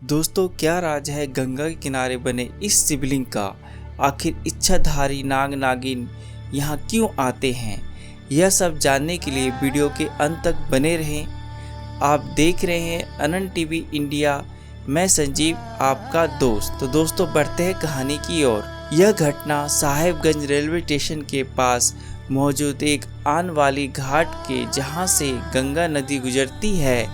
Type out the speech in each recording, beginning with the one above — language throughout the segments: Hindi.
दोस्तों, क्या राज है गंगा के किनारे बने इस शिवलिंग का? आखिर इच्छाधारी नाग नागिन यहाँ क्यों आते हैं? यह सब जानने के लिए वीडियो के अंत तक बने रहें। आप देख रहे हैं अनंत टीवी इंडिया। मैं संजीव, आपका दोस्त। तो दोस्तों, बढ़ते हैं कहानी की ओर। यह घटना साहेबगंज रेलवे स्टेशन के पास मौजूद एक आन वाली घाट के जहाँ से गंगा नदी गुजरती है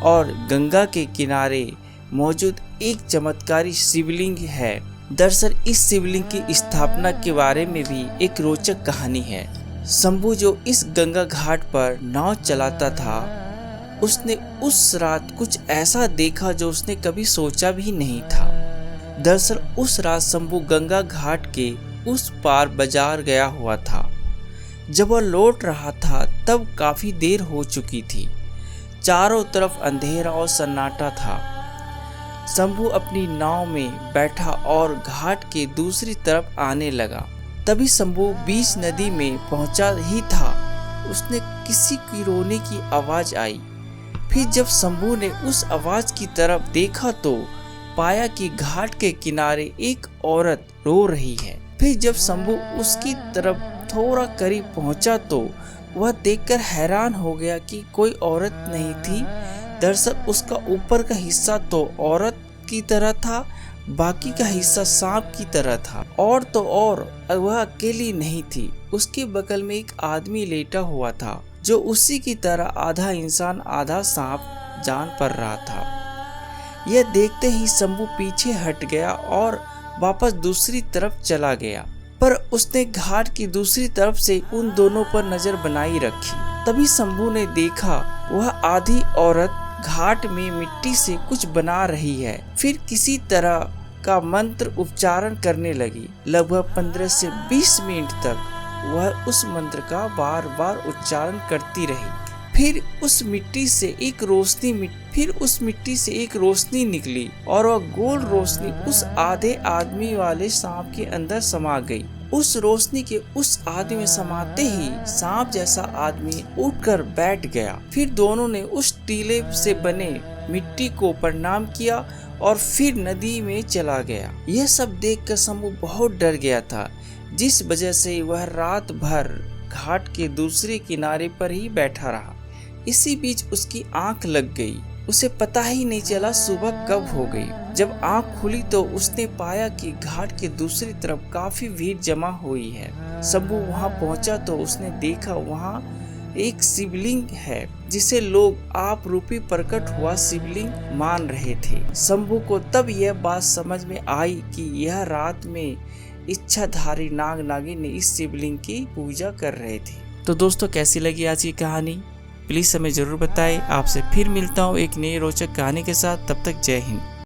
और गंगा के किनारे मौजूद एक चमत्कारी शिवलिंग है। दरअसल इस शिवलिंग की स्थापना के बारे में भी एक रोचक कहानी है। शंभू जो इस गंगा घाट पर नाव चलाता था, उसने उस रात कुछ ऐसा देखा जो उसने कभी सोचा भी नहीं था। दरअसल उस रात शंभू गंगा घाट के उस पार बाजार गया हुआ था। जब वह लौट रहा था तब काफी देर हो चुकी थी। चारों तरफ अंधेरा और सन्नाटा था। शंभू अपनी नाव में बैठा और घाट के दूसरी तरफ आने लगा। तभी शंभू बीच नदी में पहुंचा ही था, उसने किसी की रोने की आवाज आई। फिर जब शंभू ने उस आवाज की तरफ देखा तो पाया कि घाट के किनारे एक औरत रो रही है। फिर जब शंभू उसकी तरफ थोड़ा करीब पहुंचा तो वह देखकर हैरान हो गया कि कोई औरत नहीं थी। दरअसल उसका ऊपर का हिस्सा तो औरत की तरह था, बाकी का हिस्सा सांप की तरह था। और तो और वह अकेली नहीं थी, उसके बगल में एक आदमी लेटा हुआ था जो उसी की तरह आधा इंसान आधा सांप जान पड़ रहा था। यह देखते ही शंभू पीछे हट गया और वापस दूसरी तरफ चला गया, पर उसने घाट की दूसरी तरफ से उन दोनों पर नजर बनाई रखी। तभी शंभू ने देखा वह आधी औरत घाट में मिट्टी से कुछ बना रही है। फिर किसी तरह का मंत्र उच्चारण करने लगी। लगभग 15 से 20 मिनट तक वह उस मंत्र का बार बार उच्चारण करती रही। फिर उस मिट्टी से एक रोशनी निकली और वह गोल रोशनी उस आधे आदमी वाले सांप के अंदर समा गई। उस रोशनी के उस आदमी में समाते ही सांप जैसा आदमी उठकर बैठ गया। फिर दोनों ने उस टीले से बने मिट्टी को प्रणाम किया और फिर नदी में चला गया। यह सब देखकर शंभू बहुत डर गया था, जिस वजह से वह रात भर घाट के दूसरे किनारे पर ही बैठा रहा। इसी बीच उसकी आंख लग गई। उसे पता ही नहीं चला सुबह कब हो गई। जब आंख खुली तो उसने पाया कि घाट के दूसरी तरफ काफी भीड़ जमा हुई है। शंभू वहां पहुंचा तो उसने देखा वहां एक शिवलिंग है जिसे लोग आप रूपी प्रकट हुआ शिवलिंग मान रहे थे। शंभू को तब यह बात समझ में आई कि यह रात में इच्छाधारी नाग नागिन ने इस शिवलिंग की पूजा कर रहे थे। तो दोस्तों, कैसी लगी आज की कहानी? प्लीज हमें जरूर बताएं। आपसे फिर मिलता हूँ एक नई रोचक कहानी के साथ। तब तक जय हिंद।